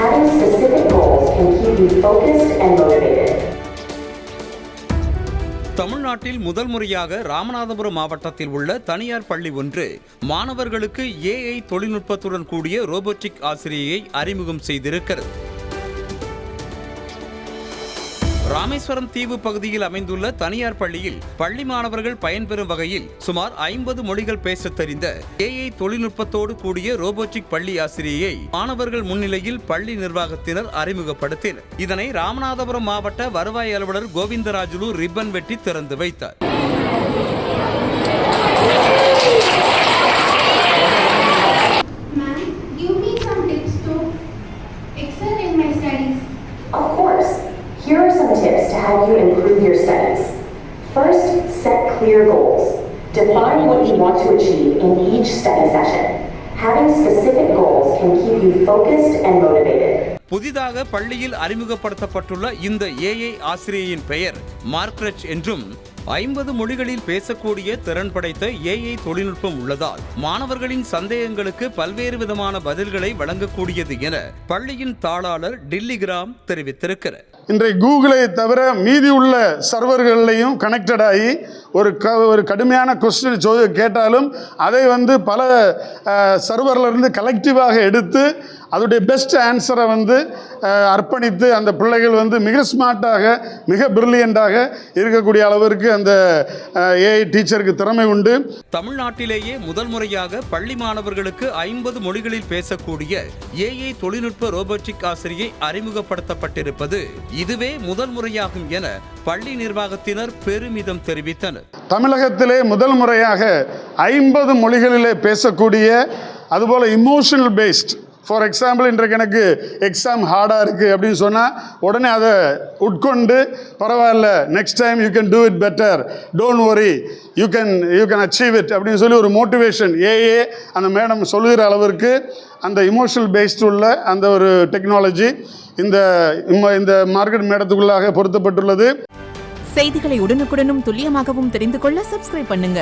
Having specific goals can keep you focused and motivated. தமிழ்நாட்டில் முதல் முறையாக ராமநாதபுரம் மாவட்டத்தில் உள்ள தனியார் பள்ளி ஒன்று மாணவர்களுக்கு AI தொழில்நுட்பத்துடன் கூடிய ரோபோட்டிக் ஆசிரியையை அறிமுகம் செய்திருக்கிறது. ராமேஸ்வரம் தீவு பகுதியில் அமைந்துள்ள தனியார் பள்ளியில் பள்ளி மாணவர்கள் பயன்பெறும் வகையில் சுமார் 50 மொழிகள் பேசத் தெரிந்த AI தொழில்நுட்பத்தோடு கூடிய ரோபோட்டிக் பள்ளி ஆசிரியையை மாணவர்கள் முன்னிலையில் பள்ளி நிர்வாகத்தினர் அறிமுகப்படுத்தினர். இதனை ராமநாதபுரம் மாவட்ட வருவாய் அலுவலர் கோவிந்தராஜுலு ரிப்பன் வெட்டி திறந்து வைத்தார். Here are some tips to help you improve your studies. First, set clear goals. Define what you want to achieve in each study session. Having specific goals can keep you focused and motivated. புதிதாக பள்ளியில் அறிமுகப்படுத்தப்பட்டுள்ள இந்த AI ஆசிரியையின் பெயர் Margaret என்றும் 50 மொழிகளில் பேசக்கூடிய திறன் படைத்த AI தொழில்நுட்பம் உள்ளதால் மாணவர்களின் சந்தேகங்களுக்கு பல்வேறு விதமான பதில்களை வழங்கக்கூடியது என பள்ளியின் தாளாளர் டில்லிகிராம் தெரிவித்திருக்கிறார். இன்றைக்கு கூகுளை தவிர மீதி உள்ள சர்வர்களையும் கனெக்டட் ஆகி ஒரு கடுமையான கொஸ்டின் கேட்டாலும் அதை பல சர்வர்லேருந்து கலெக்டிவாக எடுத்து அதோடைய பெஸ்ட் ஆன்சரை அர்ப்பணித்து அந்த பிள்ளைகள் மிக ஸ்மார்ட்டாக மிக பிரில்லியண்டாக இருக்கக்கூடிய அளவிற்கு அந்த AI டீச்சருக்கு திறமை உண்டு. தமிழ்நாட்டிலேயே முதல் முறையாக பள்ளி மாணவர்களுக்கு 50 மொழிகளில் பேசக்கூடிய AI தொழில்நுட்ப ரோபோட்டிக் ஆசிரியை அறிமுகப்படுத்தப்பட்டிருப்பது இதுவே முதல் முறையாகும் என பள்ளி நிர்வாகத்தினர் பெருமிதம் தெரிவித்தனர். தமிழகத்திலே முதல் முறையாக 50 மொழிகளிலே பேசக்கூடிய அதுபோல் இமோஷனல் பேஸ்ட். ஃபார் எக்ஸாம்பிள், இன்றைக்கு எனக்கு எக்ஸாம் ஹார்டாக இருக்குது அப்படின்னு சொன்னால் உடனே அதை உட்கொண்டு பரவாயில்ல, next time you can do it better, don't worry, you can achieve it அப்படின்னு சொல்லி ஒரு மோட்டிவேஷன் AA அந்த மேடம் சொல்லுகிற அளவிற்கு அந்த இமோஷனல் பேஸ்ட் உள்ள அந்த ஒரு டெக்னாலஜி இந்த மார்க்கெட் மேடத்துக்குள்ளாக பொருத்தப்பட்டுள்ளது. செய்திகளை உடனுக்குடனும் துல்லியமாகவும் தெரிந்து கொள்ள சப்ஸ்கிரைப் பண்ணுங்க.